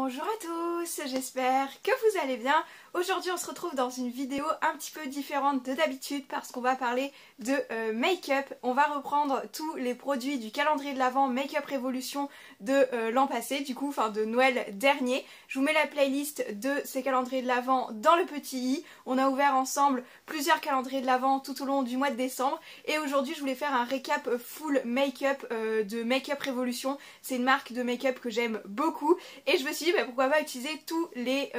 Bonjour à tous, j'espère que vous allez bien. Aujourd'hui on se retrouve dans une vidéo un petit peu différente de d'habitude parce qu'on va parler de make-up. On va reprendre tous les produits du calendrier de l'Avent Make-up Révolution de l'an passé, du coup, enfin de Noël dernier. Je vous mets la playlist de ces calendriers de l'Avent dans le petit i. On a ouvert ensemble plusieurs calendriers de l'Avent tout au long du mois de décembre et aujourd'hui je voulais faire un récap full make-up de Make-up Révolution. C'est une marque de make-up que j'aime beaucoup et je me suis dit pourquoi pas utiliser tous les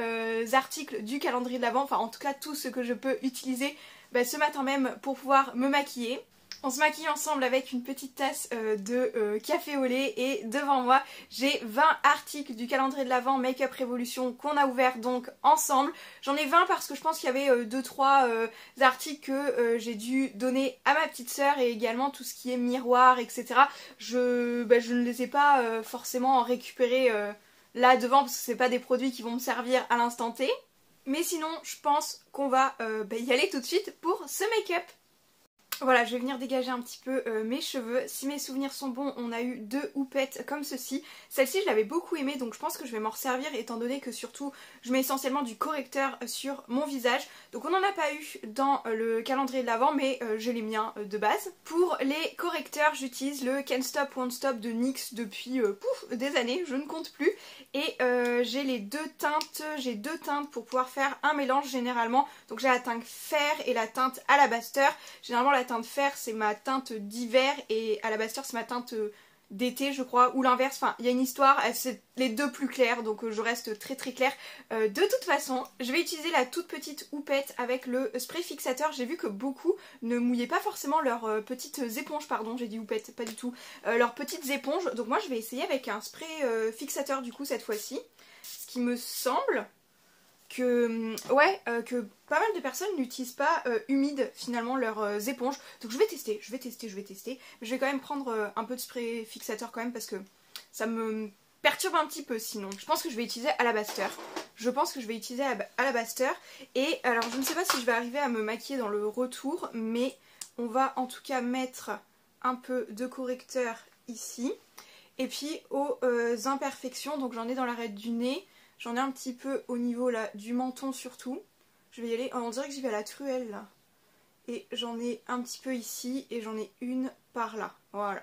articles du calendrier de l'Avent, enfin en tout cas tout ce que je peux utiliser ce matin même pour pouvoir me maquiller. On se maquille ensemble avec une petite tasse de café au lait et devant moi j'ai 20 articles du calendrier de l'Avent Make-up Révolution qu'on a ouvert donc ensemble. J'en ai 20 parce que je pense qu'il y avait 2-3 articles que j'ai dû donner à ma petite sœur et également tout ce qui est miroir etc. Je ne les ai pas forcément récupérés là devant parce que c'est pas des produits qui vont me servir à l'instant T. Mais sinon je pense qu'on va y aller tout de suite pour ce make-up. Voilà, je vais venir dégager un petit peu mes cheveux. Si mes souvenirs sont bons, on a eu 2 houpettes comme ceci. Celle-ci, je l'avais beaucoup aimée, donc je pense que je vais m'en resservir étant donné que surtout, je mets essentiellement du correcteur sur mon visage. Donc on n'en a pas eu dans le calendrier de l'Avent, mais j'ai les miens de base. Pour les correcteurs, j'utilise le Can't Stop Won't Stop de NYX depuis des années, je ne compte plus. Et j'ai les deux teintes pour pouvoir faire un mélange généralement. Donc j'ai la teinte fer et la teinte Alabaster. Généralement la teinte fer c'est ma teinte d'hiver et Alabaster c'est ma teinte d'été je crois, ou l'inverse, enfin il y a une histoire, c'est les deux plus clairs donc je reste très claire. De toute façon je vais utiliser la toute petite houppette avec le spray fixateur. J'ai vu que beaucoup ne mouillaient pas forcément leurs petites éponges, pardon j'ai dit houppette, pas du tout, leurs petites éponges, donc moi je vais essayer avec un spray fixateur du coup cette fois-ci, ce qui me semble que que pas mal de personnes n'utilisent pas humide finalement leurs éponges. Donc je vais tester. Mais je vais quand même prendre un peu de spray fixateur quand même parce que ça me perturbe un petit peu sinon. Je pense que je vais utiliser Alabaster. Et alors je ne sais pas si je vais arriver à me maquiller dans le retour, mais on va en tout cas mettre un peu de correcteur ici. Et puis aux imperfections, donc j'en ai dans l'arête du nez. J'en ai un petit peu au niveau là du menton surtout. Je vais y aller, on dirait que j'y vais à la truelle là. Et j'en ai un petit peu ici et j'en ai une par là. Voilà.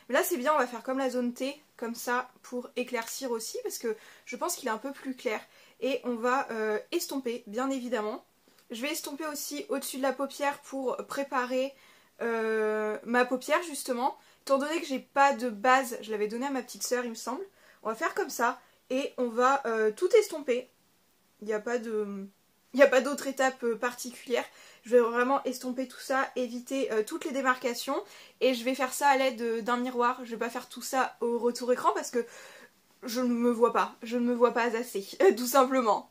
Mais là c'est bien, on va faire comme la zone T, comme ça, pour éclaircir aussi, parce que je pense qu'il est un peu plus clair. Et on va estomper, bien évidemment. Je vais estomper aussi au-dessus de la paupière pour préparer ma paupière justement. Étant donné que j'ai pas de base, je l'avais donné à ma petite sœur il me semble. On va faire comme ça. Et on va tout estomper. Il n'y a pas d'autre étape particulière. Je vais vraiment estomper tout ça, éviter toutes les démarcations. Et je vais faire ça à l'aide d'un miroir. Je vais pas faire tout ça au retour écran parce que je ne me vois pas. Je ne me vois pas assez, tout simplement.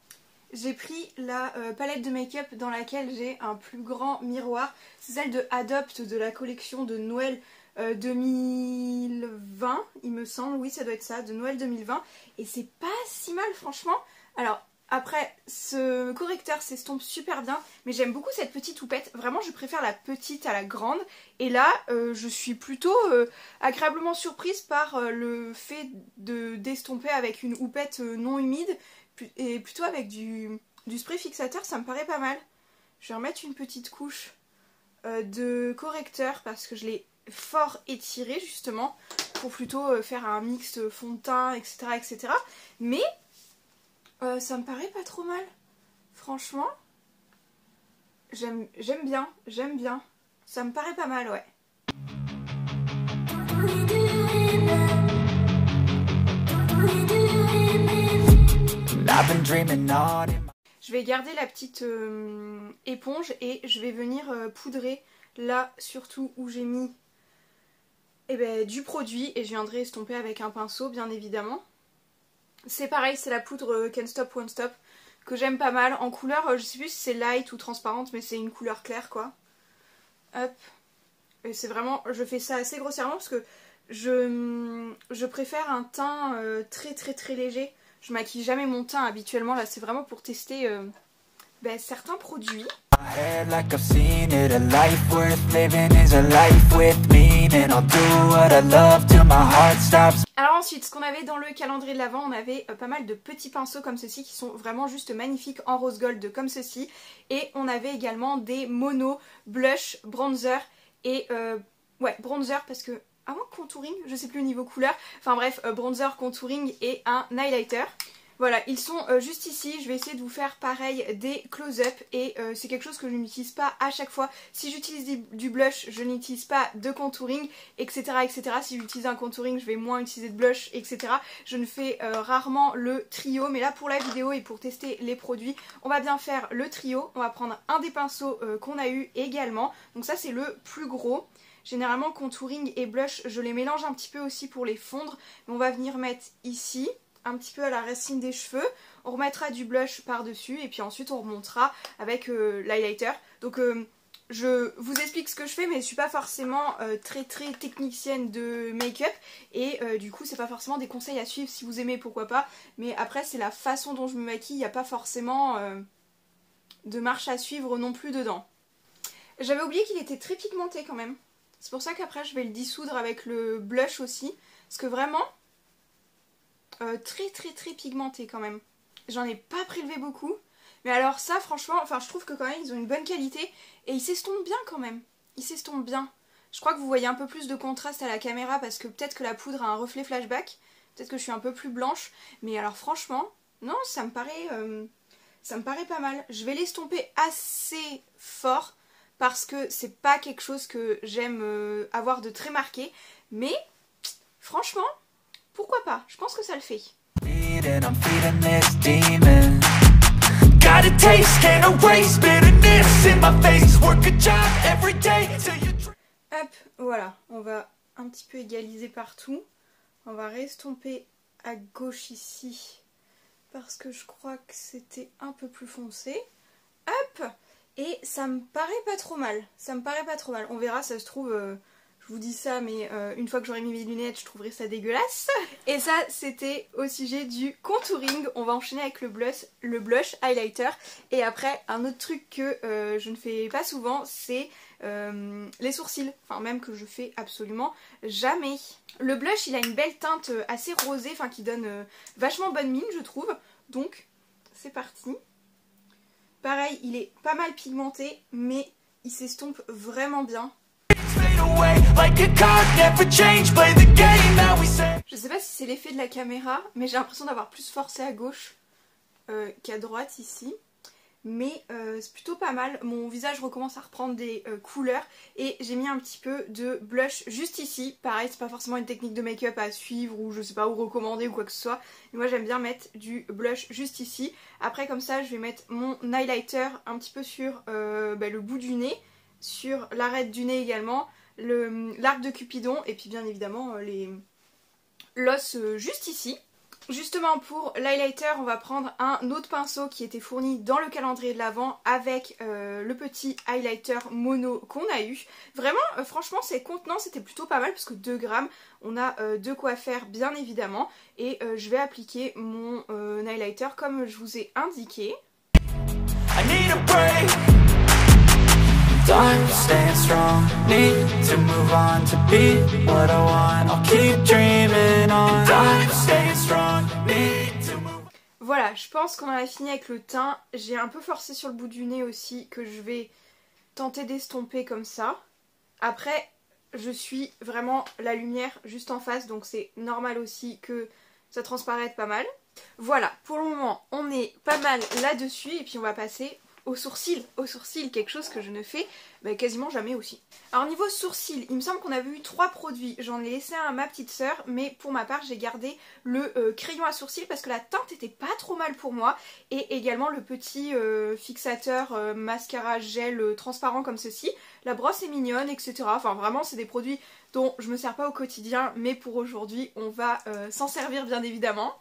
J'ai pris la palette de make-up dans laquelle j'ai un plus grand miroir. C'est celle de Adopt de la collection de Noël 2020 il me semble, oui ça doit être ça, de Noël 2020 et c'est pas si mal franchement. Alors après ce correcteur s'estompe super bien mais j'aime beaucoup cette petite houppette, vraiment je préfère la petite à la grande et là je suis plutôt agréablement surprise par le fait d'estomper avec une houppette non humide et plutôt avec du spray fixateur, ça me paraît pas mal. Je vais remettre une petite couche de correcteur parce que je l'ai fort étiré justement pour plutôt faire un mix fond de teint etc. Mais ça me paraît pas trop mal franchement, j'aime bien, ça me paraît pas mal, ouais. Je vais garder la petite éponge et je vais venir poudrer là surtout où j'ai mis du produit et je viendrai estomper avec un pinceau bien évidemment. C'est pareil, c'est la poudre Can't Stop Won't Stop que j'aime pas mal en couleur, je sais plus si c'est light ou transparente mais c'est une couleur claire quoi. Hop. Et c'est vraiment, je fais ça assez grossièrement parce que je préfère un teint très léger. Je maquille jamais mon teint habituellement, là c'est vraiment pour tester certains produits. Alors ensuite, ce qu'on avait dans le calendrier de l'Avent, on avait pas mal de petits pinceaux comme ceci qui sont vraiment juste magnifiques en rose gold comme ceci. Et on avait également des mono, blush, bronzer et ouais, bronzer parce que à moins contouring, je sais plus le niveau couleur. Enfin bref, bronzer, contouring et un highlighter. Voilà, ils sont juste ici. Je vais essayer de vous faire pareil des close-up et c'est quelque chose que je n'utilise pas à chaque fois. Si j'utilise du blush, je n'utilise pas de contouring, etc. etc. Si j'utilise un contouring, je vais moins utiliser de blush, etc. Je ne fais rarement le trio, mais là pour la vidéo et pour tester les produits, on va bien faire le trio. On va prendre un des pinceaux qu'on a eu également. Donc ça c'est le plus gros. Généralement contouring et blush, je les mélange un petit peu aussi pour les fondre. Mais on va venir mettre ici, un petit peu à la racine des cheveux. On remettra du blush par-dessus et puis ensuite on remontera avec l'highlighter. Donc je vous explique ce que je fais, mais je suis pas forcément très technicienne de make-up et du coup c'est pas forcément des conseils à suivre. Si vous aimez, pourquoi pas, mais après c'est la façon dont je me maquille, il n'y a pas forcément de marche à suivre non plus dedans. J'avais oublié qu'il était très pigmenté quand même. C'est pour ça qu'après je vais le dissoudre avec le blush aussi, parce que vraiment très pigmenté quand même. J'en ai pas prélevé beaucoup, mais alors ça franchement, enfin je trouve que quand même ils ont une bonne qualité et ils s'estompent bien quand même. Ils s'estompent bien. Je crois que vous voyez un peu plus de contraste à la caméra parce que peut-être que la poudre a un reflet flashback, peut-être que je suis un peu plus blanche, mais alors franchement, non, ça me paraît pas mal. Je vais l'estomper assez fort parce que c'est pas quelque chose que j'aime avoir de très marqué, mais franchement, pourquoi pas? Je pense que ça le fait. Hop, voilà, on va un petit peu égaliser partout. On va restomper à gauche ici parce que je crois que c'était un peu plus foncé. Hop! Et ça me paraît pas trop mal. Ça me paraît pas trop mal. On verra, ça se trouve, je vous dis ça, mais une fois que j'aurai mis mes lunettes, je trouverai ça dégueulasse. Et ça, c'était au sujet du contouring. On va enchaîner avec le blush highlighter. Et après, un autre truc que je ne fais pas souvent, c'est les sourcils. Enfin, même que je fais absolument jamais. Le blush, il a une belle teinte assez rosée, enfin qui donne vachement bonne mine, je trouve. Donc, c'est parti. Pareil, il est pas mal pigmenté, mais il s'estompe vraiment bien. Je sais pas si c'est l'effet de la caméra, mais j'ai l'impression d'avoir plus forcé à gauche qu'à droite ici. Mais c'est plutôt pas mal. Mon visage recommence à reprendre des couleurs et j'ai mis un petit peu de blush juste ici. Pareil, c'est pas forcément une technique de make-up à suivre ou je sais pas, ou recommander ou quoi que ce soit. Mais moi j'aime bien mettre du blush juste ici. Après comme ça je vais mettre mon highlighter un petit peu sur le bout du nez, sur l'arête du nez également, l'arc de Cupidon et puis bien évidemment l'os juste ici. Justement pour l'highlighter, on va prendre un autre pinceau qui était fourni dans le calendrier de l'Avent avec le petit highlighter mono qu'on a eu. Vraiment, franchement, c'est contenant, c'était plutôt pas mal parce que 2 grammes, on a de quoi faire bien évidemment. Et je vais appliquer mon highlighter comme je vous ai indiqué. I'm staying strong, need to move on to be what I want. I'll keep dreaming on. I'm staying strong, need to move. Voilà, je pense qu'on en a fini avec le teint. J'ai un peu forcé sur le bout du nez aussi que je vais tenter d'estomper comme ça. Après, je suis vraiment la lumière juste en face, donc c'est normal aussi que ça transparaisse pas mal. Voilà, pour le moment, on est pas mal là-dessus et puis on va passer aux sourcils, quelque chose que je ne fais quasiment jamais aussi. Alors niveau sourcils, il me semble qu'on avait eu 3 produits, j'en ai laissé un à ma petite sœur, mais pour ma part j'ai gardé le crayon à sourcils parce que la teinte était pas trop mal pour moi, et également le petit fixateur mascara gel transparent comme ceci. La brosse est mignonne, etc. Enfin vraiment c'est des produits dont je me sers pas au quotidien, mais pour aujourd'hui on va s'en servir bien évidemment.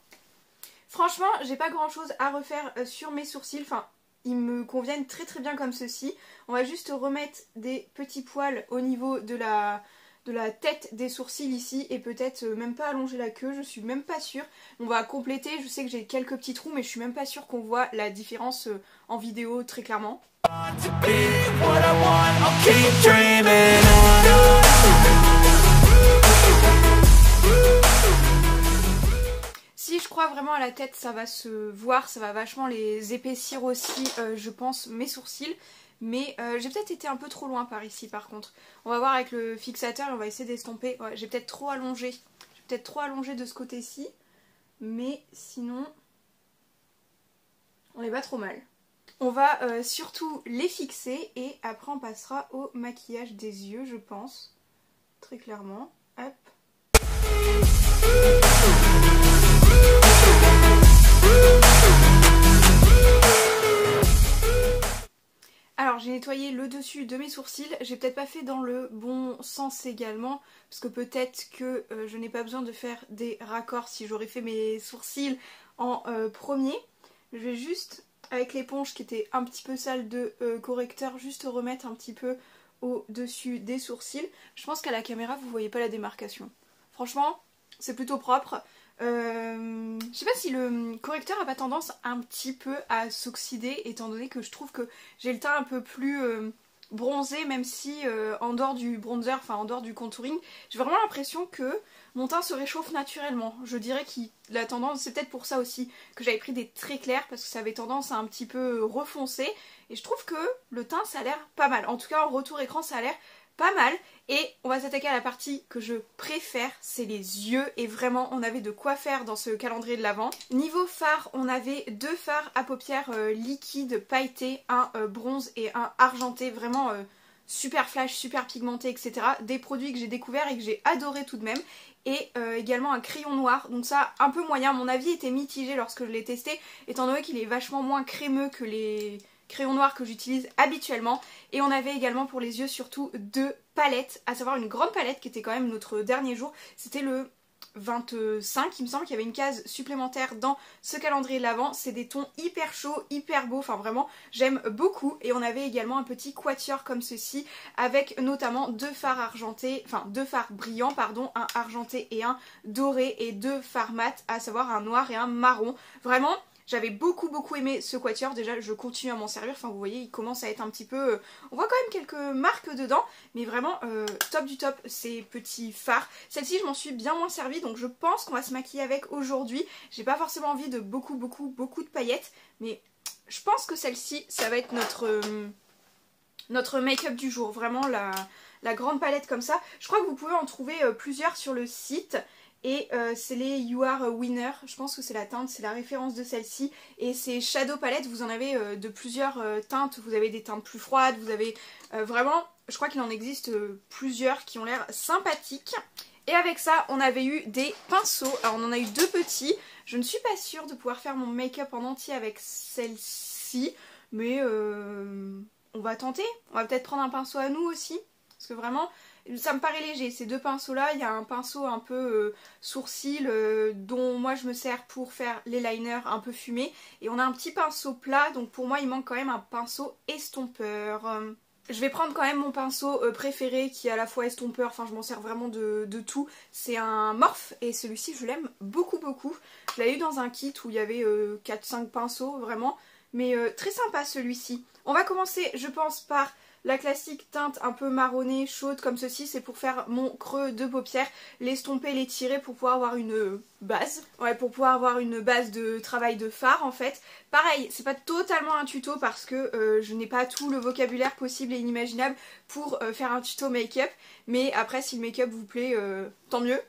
Franchement j'ai pas grand chose à refaire sur mes sourcils, enfin ils me conviennent très bien comme ceci. On va juste remettre des petits poils au niveau de la de la tête des sourcils ici et peut-être même pas allonger la queue, je suis même pas sûre. On va compléter, je sais que j'ai quelques petits trous mais je suis même pas sûre qu'on voit la différence en vidéo très clairement. Si je crois vraiment à la tête, ça va se voir, ça va vachement les épaissir aussi, je pense, mes sourcils. Mais j'ai peut-être été un peu trop loin par ici par contre. On va voir avec le fixateur et on va essayer d'estomper. Ouais, j'ai peut-être trop allongé. J'ai peut-être trop allongé de ce côté-ci. Mais sinon, on est pas trop mal. On va surtout les fixer et après on passera au maquillage des yeux, je pense. Très clairement. Hop. Alors j'ai nettoyé le dessus de mes sourcils, j'ai peut-être pas fait dans le bon sens également, parce que peut-être que je n'ai pas besoin de faire des raccords si j'aurais fait mes sourcils en premier. Je vais juste, avec l'éponge qui était un petit peu sale de correcteur, juste remettre un petit peu au-dessus des sourcils. Je pense qu'à la caméra vous voyez pas la démarcation. Franchement, c'est plutôt propre. Je sais pas si le correcteur a pas tendance un petit peu à s'oxyder étant donné que je trouve que j'ai le teint un peu plus bronzé, même si en dehors du bronzer, enfin en dehors du contouring, j'ai vraiment l'impression que mon teint se réchauffe naturellement. Je dirais qu'il a tendance, c'est peut-être pour ça aussi que j'avais pris des traits clairs parce que ça avait tendance à un petit peu refoncer et je trouve que le teint ça a l'air pas mal. En tout cas en retour écran ça a l'air pas mal. Et on va s'attaquer à la partie que je préfère, c'est les yeux. Et vraiment, on avait de quoi faire dans ce calendrier de l'Avent. Niveau fard, on avait 2 fards à paupières liquides, pailletés, un bronze et un argenté. Vraiment super flash, super pigmenté, etc. Des produits que j'ai découverts et que j'ai adoré tout de même. Et également un crayon noir, donc ça un peu moyen. Mon avis était mitigé lorsque je l'ai testé, étant donné qu'il est vachement moins crémeux que les crayon noir que j'utilise habituellement. Et on avait également pour les yeux surtout 2 palettes, à savoir une grande palette qui était quand même notre dernier jour, c'était le 25, il me semble qu'il y avait une case supplémentaire dans ce calendrier de l'Avent. C'est des tons hyper chauds, hyper beaux, enfin vraiment j'aime beaucoup. Et on avait également un petit quatuor comme ceci avec notamment 2 fards argentés, enfin 2 fards brillants pardon, un argenté et un doré et 2 fards mat, à savoir un noir et un marron. Vraiment j'avais beaucoup aimé ce quatuor, déjà je continue à m'en servir, enfin vous voyez il commence à être un petit peu... on voit quand même quelques marques dedans, mais vraiment top du top ces petits fards. Celle-ci je m'en suis bien moins servie, donc je pense qu'on va se maquiller avec aujourd'hui. J'ai pas forcément envie de beaucoup de paillettes, mais je pense que celle-ci ça va être notre make-up du jour, vraiment la grande palette comme ça. Je crois que vous pouvez en trouver plusieurs sur le site. Et c'est les You Are a Winner, je pense que c'est la teinte, c'est la référence de celle-ci. Et c'est Shadow Palette, vous en avez de plusieurs teintes, vous avez des teintes plus froides, vous avez vraiment, je crois qu'il en existe plusieurs qui ont l'air sympathiques. Et avec ça, on avait eu des pinceaux, alors on en a eu 2 petits. Je ne suis pas sûre de pouvoir faire mon make-up en entier avec celle-ci, mais on va tenter. On va peut-être prendre un pinceau à nous aussi, parce que vraiment... ça me paraît léger, ces 2 pinceaux là, il y a un pinceau un peu sourcil dont moi je me sers pour faire les liners un peu fumés. Et on a un petit pinceau plat, donc pour moi il manque quand même un pinceau estompeur. Je vais prendre quand même mon pinceau préféré qui est à la fois estompeur, enfin je m'en sers vraiment de tout. C'est un Morphe et celui-ci je l'aime beaucoup. Je l'avais eu dans un kit où il y avait 4-5 pinceaux vraiment, mais très sympa celui-ci. On va commencer je pense par... la classique teinte un peu marronnée, chaude comme ceci, c'est pour faire mon creux de paupière, l'estomper, l'étirer pour pouvoir avoir une base. Ouais, pour pouvoir avoir une base de travail de fard en fait. Pareil, c'est pas totalement un tuto parce que je n'ai pas tout le vocabulaire possible et inimaginable pour faire un tuto make-up. Mais après, si le make-up vous plaît, tant mieux.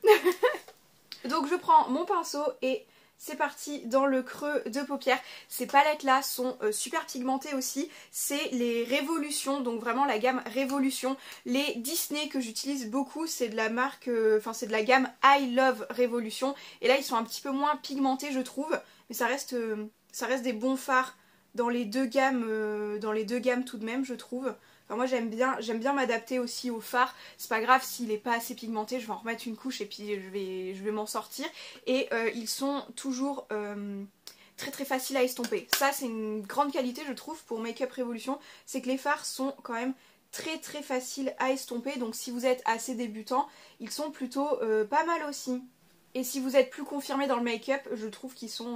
Donc je prends mon pinceau et... c'est parti dans le creux de paupière. Ces palettes là sont super pigmentées aussi. C'est les Révolution, donc vraiment la gamme Révolution. Les Disney que j'utilise beaucoup, c'est de la marque, c'est de la gamme I Love Révolution. Et là ils sont un petit peu moins pigmentés je trouve. Mais ça reste des bons fards dans les deux gammes tout de même je trouve. Enfin, moi j'aime bien m'adapter aussi au fard, c'est pas grave s'il est pas assez pigmenté, je vais en remettre une couche et puis je vais m'en sortir. Et ils sont toujours très faciles à estomper. Ça c'est une grande qualité je trouve pour Make Up Révolution, c'est que les fards sont quand même très très faciles à estomper, donc si vous êtes assez débutant, ils sont plutôt pas mal aussi. Et si vous êtes plus confirmé dans le make-up, je trouve qu'ils sont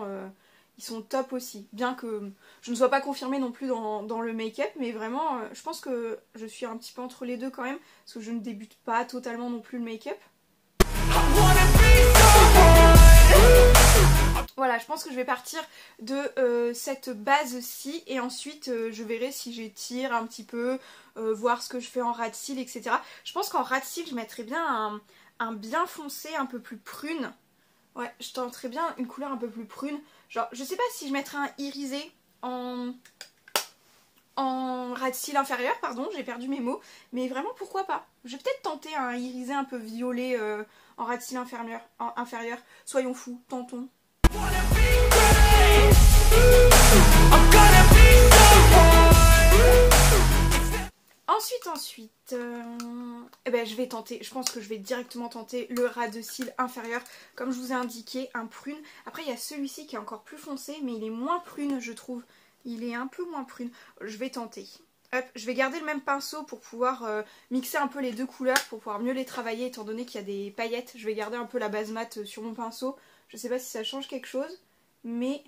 top aussi. Bien que je ne sois pas confirmée non plus dans le make-up, mais vraiment, je pense que je suis un petit peu entre les deux quand même, parce que je ne débute pas totalement non plus le make-up. Voilà, je pense que je vais partir de cette base-ci et ensuite je verrai si j'étire un petit peu, voir ce que je fais en ras de cils, etc. Je pense qu'en ras de cils, je mettrais bien un bien foncé, un peu plus prune. Ouais, je tenterais bien une couleur un peu plus prune. Genre, je sais pas si je mettrais un irisé en ras de cils inférieur, pardon, j'ai perdu mes mots. Mais vraiment, pourquoi pas? Je vais peut-être tenter un irisé un peu violet en ras de cils inférieur. Soyons fous, tentons. Ensuite, eh ben, je vais tenter, je pense que je vais directement tenter le ras de cils inférieur, comme je vous ai indiqué, un prune. Après, il y a celui-ci qui est encore plus foncé, mais il est moins prune, je trouve. Il est un peu moins prune. Je vais tenter. Hop, je vais garder le même pinceau pour pouvoir mixer un peu les deux couleurs, pour pouvoir mieux les travailler, étant donné qu'il y a des paillettes. Je vais garder un peu la base mat sur mon pinceau. Je sais pas si ça change quelque chose, mais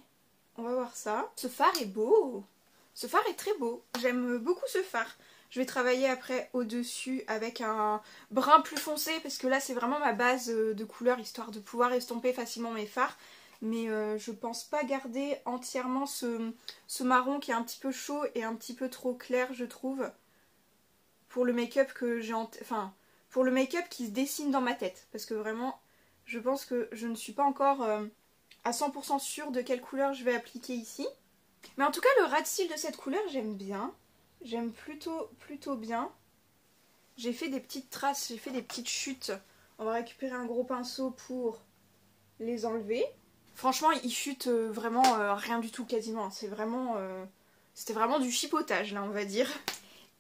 on va voir ça. Ce fard est beau. Ce fard est très beau. J'aime beaucoup ce fard. Je vais travailler après au-dessus avec un brun plus foncé parce que là c'est vraiment ma base de couleur histoire de pouvoir estomper facilement mes fards. Mais je pense pas garder entièrement ce marron qui est un petit peu chaud et un petit peu trop clair, je trouve, pour le make-up que j'ai enfin, pour le make-up qui se dessine dans ma tête. Parce que vraiment, je pense que je ne suis pas encore à 100% sûre de quelle couleur je vais appliquer ici. Mais en tout cas, le ras de cils de cette couleur, j'aime bien. J'aime plutôt bien. J'ai fait des petites traces, j'ai fait des petites chutes. On va récupérer un gros pinceau pour les enlever. Franchement, il chute vraiment rien du tout quasiment. C'était vraiment du chipotage là, on va dire.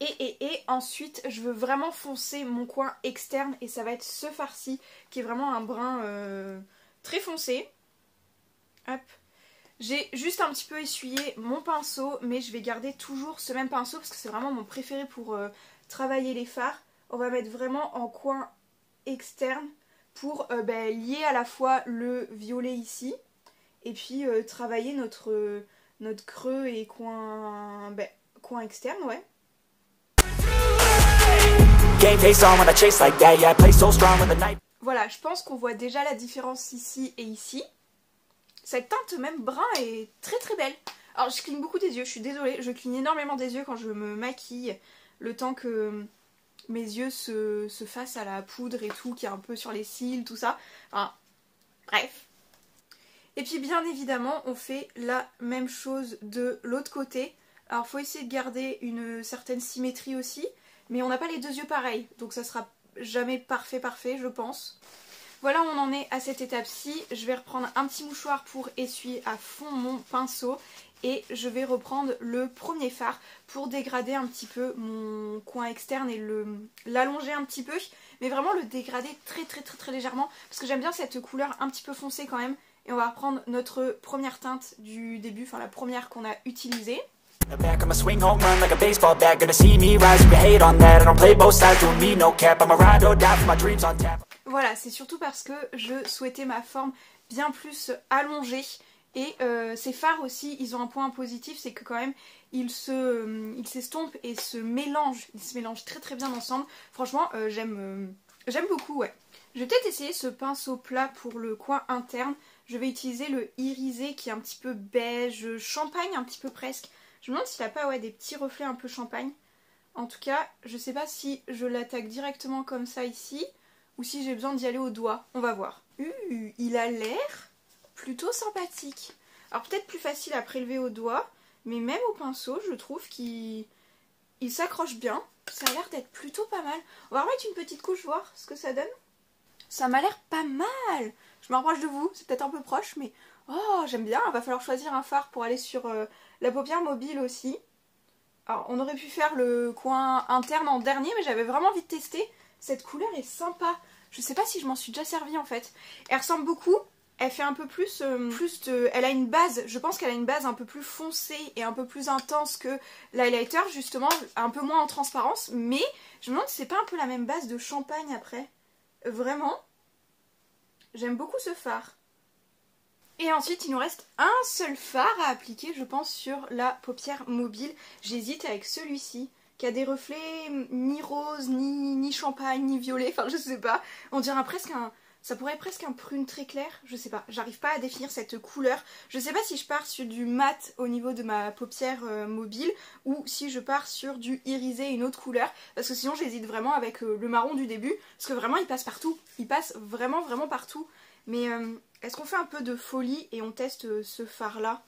Et ensuite, je veux vraiment foncer mon coin externe et ça va être ce fard-ci qui est vraiment un brun très foncé. Hop. J'ai juste un petit peu essuyé mon pinceau, mais je vais garder toujours ce même pinceau parce que c'est vraiment mon préféré pour travailler les fards. On va mettre vraiment en coin externe pour lier à la fois le violet ici et puis travailler notre creux et coin externe, ouais. Voilà, je pense qu'on voit déjà la différence ici et ici. Cette teinte même brun est très très belle. Alors je cligne beaucoup des yeux, je suis désolée, je cligne énormément des yeux quand je me maquille, le temps que mes yeux se fassent à la poudre et tout, qui est un peu sur les cils, tout ça. Enfin, bref. Et puis bien évidemment, on fait la même chose de l'autre côté. Alors faut essayer de garder une certaine symétrie aussi, mais on n'a pas les deux yeux pareils, donc ça sera jamais parfait, je pense. Voilà, on en est à cette étape-ci. Je vais reprendre un petit mouchoir pour essuyer à fond mon pinceau et je vais reprendre le premier fard pour dégrader un petit peu mon coin externe et l'allonger un petit peu, mais vraiment le dégrader très légèrement parce que j'aime bien cette couleur un petit peu foncée quand même. Et on va reprendre notre première teinte du début, enfin la première qu'on a utilisée. Voilà, c'est surtout parce que je souhaitais ma forme bien plus allongée. Et ces fards aussi, ils ont un point positif, c'est que quand même, ils s'estompent et se mélangent. Ils se mélangent très bien ensemble. Franchement, j'aime beaucoup, ouais. Je vais peut-être essayer ce pinceau plat pour le coin interne. Je vais utiliser le irisé qui est un petit peu beige, champagne un petit peu presque. Je me demande s'il n'a pas des petits reflets un peu champagne. En tout cas, je sais pas si je l'attaque directement comme ça ici ou si j'ai besoin d'y aller au doigt. On va voir. Il a l'air plutôt sympathique. Alors peut-être plus facile à prélever au doigt, mais même au pinceau, je trouve qu'il s'accroche bien. Ça a l'air d'être plutôt pas mal. On va remettre une petite couche, voir ce que ça donne. Ça m'a l'air pas mal. Je me rapproche de vous, c'est peut-être un peu proche, mais oh, j'aime bien. Il va falloir choisir un fard pour aller sur la paupière mobile aussi. Alors, on aurait pu faire le coin interne en dernier, mais j'avais vraiment envie de tester. Cette couleur est sympa. Je sais pas si je m'en suis déjà servi en fait. Elle ressemble beaucoup elle fait un peu elle a une base, je pense qu'elle a une base un peu plus foncée et un peu plus intense que l'highlighter, justement, un peu moins en transparence, mais je me demande si c'est pas un peu la même base de champagne après. Vraiment, j'aime beaucoup ce fard. Et ensuite, il nous reste un seul fard à appliquer, je pense, sur la paupière mobile. J'hésite avec celui-ci, qui a des reflets ni rose, ni champagne, ni violet, enfin je sais pas. On dirait presque un... Ça pourrait être presque un prune très clair, je sais pas. J'arrive pas à définir cette couleur. Je sais pas si je pars sur du mat au niveau de ma paupière mobile ou si je pars sur du irisé, une autre couleur. Parce que sinon j'hésite vraiment avec le marron du début. Parce que vraiment il passe partout. Il passe vraiment partout. Mais est-ce qu'on fait un peu de folie et on teste ce fard là?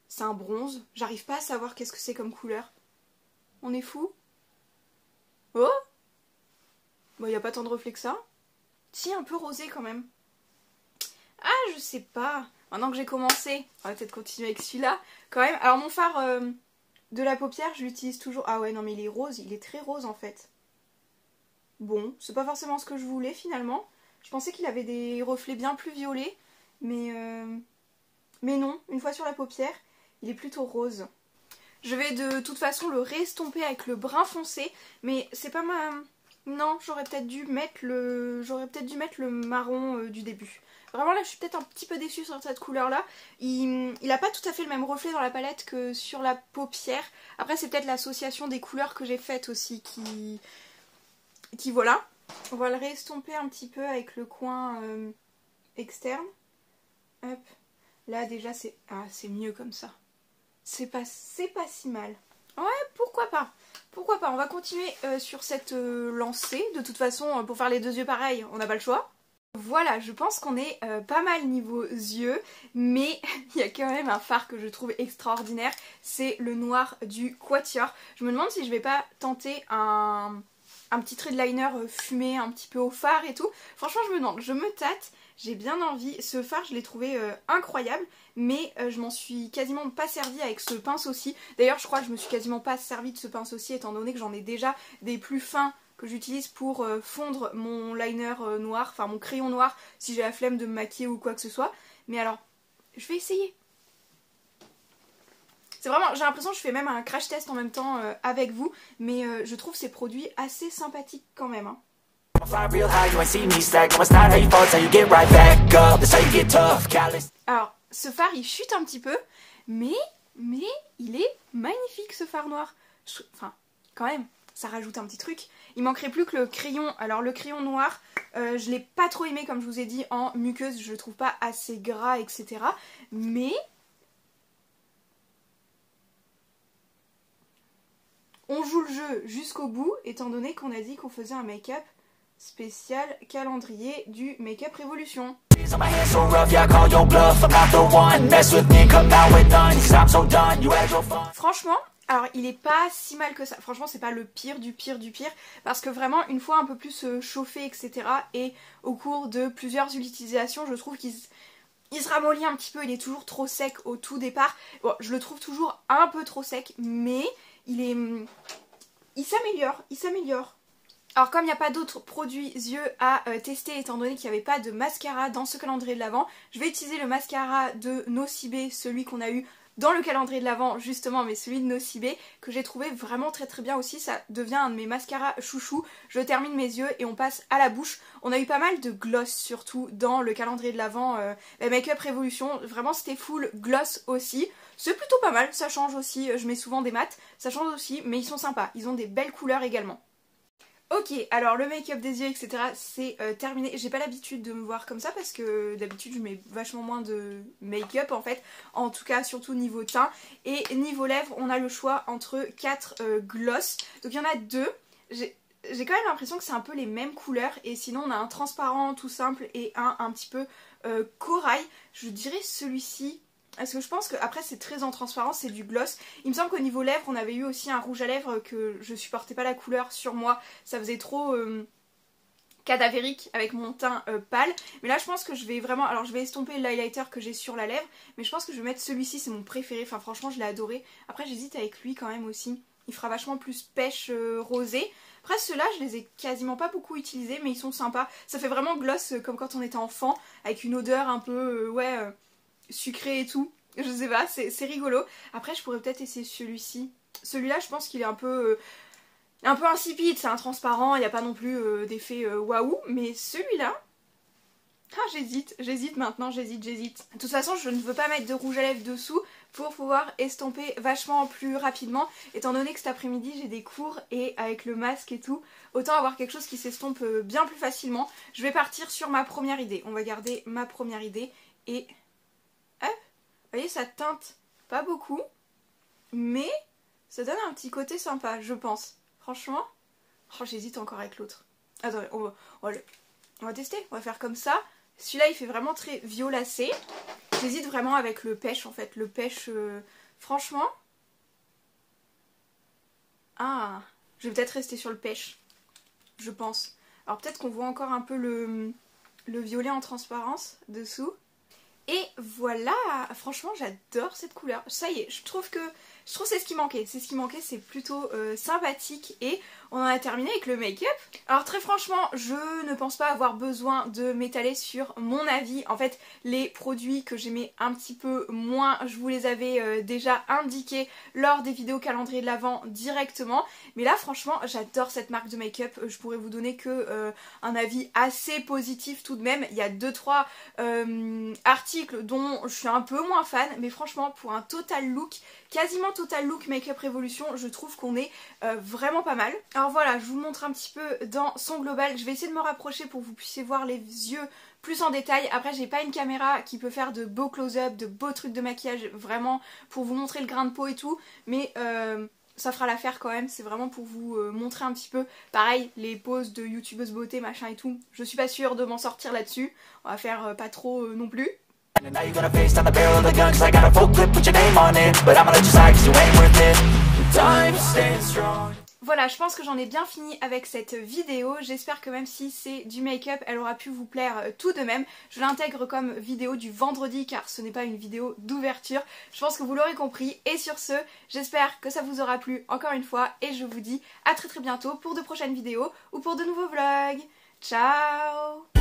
C'est un bronze. J'arrive pas à savoir qu'est-ce que c'est comme couleur. On est fou? Oh! Bon, y a pas tant de reflets que ça. Si, un peu rosé quand même. Ah, je sais pas. Maintenant que j'ai commencé, on va peut-être continuer avec celui-là. Quand même, alors mon fard de la paupière, je l'utilise toujours. Ah ouais, non mais il est rose, il est très rose en fait. Bon, c'est pas forcément ce que je voulais finalement. Je pensais qu'il avait des reflets bien plus violets. Mais non, une fois sur la paupière, il est plutôt rose. Je vais de toute façon le restomper avec le brun foncé. Mais c'est pas ma... Non, j'aurais peut-être dû mettre le marron du début. Vraiment là je suis peut-être un petit peu déçue sur cette couleur là. Il a pas tout à fait le même reflet dans la palette que sur la paupière. Après c'est peut-être l'association des couleurs que j'ai faites aussi qui voilà. On va le restomper un petit peu avec le coin externe. Hop. Là déjà c'est... Ah c'est mieux comme ça. C'est pas si mal. Ouais, pourquoi pas. Pourquoi pas, on va continuer sur cette lancée. De toute façon, pour faire les deux yeux pareils, on n'a pas le choix. Voilà, je pense qu'on est pas mal niveau yeux, mais il y a quand même un fard que je trouve extraordinaire. C'est le noir du Quatuor. Je me demande si je vais pas tenter un petit trait de liner fumé, un petit peu au fard et tout. Franchement, je me demande, je me tâte. J'ai bien envie. Ce fard, je l'ai trouvé incroyable, mais je m'en suis quasiment pas servi avec ce pince-ci. D'ailleurs, je crois que je me suis quasiment pas servi de ce pince-ci, étant donné que j'en ai déjà des plus fins que j'utilise pour fondre mon liner noir, enfin mon crayon noir, si j'ai la flemme de me maquiller ou quoi que ce soit. Mais alors, je vais essayer. C'est vraiment, j'ai l'impression que je fais même un crash test en même temps avec vous, mais je trouve ces produits assez sympathiques quand même. Hein. Alors, ce fard il chute un petit peu, mais il est magnifique ce fard noir. Enfin, quand même, ça rajoute un petit truc. Il manquerait plus que le crayon. Alors le crayon noir, je l'ai pas trop aimé comme je vous ai dit en muqueuse, je le trouve pas assez gras, etc. Mais... on joue le jeu jusqu'au bout, étant donné qu'on a dit qu'on faisait un make-up spécial calendrier du Make-up Révolution. Franchement, alors il est pas si mal que ça. Franchement, c'est pas le pire du pire du pire. Parce que vraiment, une fois un peu plus chauffé, etc. et au cours de plusieurs utilisations, je trouve qu'il se ramollit un petit peu. Il est toujours trop sec au tout départ. Bon, je le trouve toujours un peu trop sec, mais il s'améliore. Alors comme il n'y a pas d'autres produits yeux à tester étant donné qu'il n'y avait pas de mascara dans ce calendrier de l'Avent, je vais utiliser le mascara de Nocibé, celui qu'on a eu dans le calendrier de l'Avent justement, mais celui de Nocibé que j'ai trouvé vraiment très bien aussi. Ça devient un de mes mascaras chouchou. Je termine mes yeux et on passe à la bouche. On a eu pas mal de gloss surtout dans le calendrier de l'Avent Make-up Révolution. Vraiment c'était full gloss aussi. C'est plutôt pas mal, ça change aussi, je mets souvent des mats, ça change aussi, mais ils sont sympas, ils ont des belles couleurs également. Ok, alors le make-up des yeux, etc. c'est terminé. J'ai pas l'habitude de me voir comme ça parce que d'habitude je mets vachement moins de make-up en fait. En tout cas, surtout niveau teint. Et niveau lèvres, on a le choix entre 4 gloss. Donc il y en a 2. J'ai quand même l'impression que c'est un peu les mêmes couleurs. Et sinon on a un transparent tout simple et un petit peu corail. Je dirais celui-ci. Parce que je pense que après c'est très en transparence, c'est du gloss. Il me semble qu'au niveau lèvres on avait eu aussi un rouge à lèvres que je supportais pas la couleur sur moi. Ça faisait trop cadavérique avec mon teint pâle. Mais là je pense que je vais vraiment... Alors je vais estomper l'highlighter que j'ai sur la lèvre. Mais je pense que je vais mettre celui-ci, c'est mon préféré. Enfin franchement je l'ai adoré. Après j'hésite avec lui quand même aussi. Il fera vachement plus pêche rosé. Après ceux-là je les ai quasiment pas beaucoup utilisés mais ils sont sympas. Ça fait vraiment gloss comme quand on était enfant avec une odeur un peu sucrée et tout. Je sais pas, c'est rigolo. Après je pourrais peut-être essayer celui-ci. Celui-là je pense qu'il est un peu insipide, c'est un transparent, il n'y a pas non plus d'effet waouh. Mais celui-là... Ah j'hésite maintenant, j'hésite. De toute façon je ne veux pas mettre de rouge à lèvres dessous pour pouvoir estomper vachement plus rapidement, étant donné que cet après-midi j'ai des cours et avec le masque et tout, autant avoir quelque chose qui s'estompe bien plus facilement. Je vais partir sur ma première idée, on va garder ma première idée et... Hop, vous voyez ça teinte pas beaucoup, mais ça donne un petit côté sympa je pense. Franchement, oh, j'hésite encore avec l'autre. Attendez, on va tester, on va faire comme ça. Celui-là il fait vraiment très violacé. J'hésite vraiment avec le pêche en fait. Le pêche, franchement... Ah, je vais peut-être rester sur le pêche. Je pense. Alors peut-être qu'on voit encore un peu le violet en transparence dessous. Et voilà, franchement j'adore cette couleur. Ça y est, je trouve c'est ce qui manquait. C'est ce qui manquait, c'est plutôt sympathique. Et on en a terminé avec le make-up. Alors très franchement, je ne pense pas avoir besoin de m'étaler sur mon avis. En fait, les produits que j'aimais un petit peu moins, je vous les avais déjà indiqués lors des vidéos calendrier de l'Avent directement. Mais là franchement, j'adore cette marque de make-up. Je pourrais vous donner que un avis assez positif tout de même. Il y a 2-3 articles dont je suis un peu moins fan. Mais franchement, pour un total look, quasiment total look Make-up Revolution, je trouve qu'on est vraiment pas mal. Alors voilà, je vous montre un petit peu dans son global. Je vais essayer de me rapprocher pour que vous puissiez voir les yeux plus en détail. Après j'ai pas une caméra qui peut faire de beaux close-up, de beaux trucs de maquillage vraiment pour vous montrer le grain de peau et tout. Mais ça fera l'affaire quand même, c'est vraiment pour vous montrer un petit peu. Pareil, les poses de youtubeuse beauté machin et tout. Je suis pas sûre de m'en sortir là-dessus. On va faire pas trop non plus. Now you're gonna face down the barrel of the gun cause I got a full clip with your name on it. But I'ma let you slide cause you ain't worth it. Time staying strong. Voilà, je pense que j'en ai bien fini avec cette vidéo. J'espère que même si c'est du make-up, elle aura pu vous plaire tout de même. Je l'intègre comme vidéo du vendredi car ce n'est pas une vidéo d'ouverture. Je pense que vous l'aurez compris. Et sur ce, j'espère que ça vous aura plu encore une fois. Et je vous dis à très bientôt pour de prochaines vidéos ou pour de nouveaux vlogs. Ciao!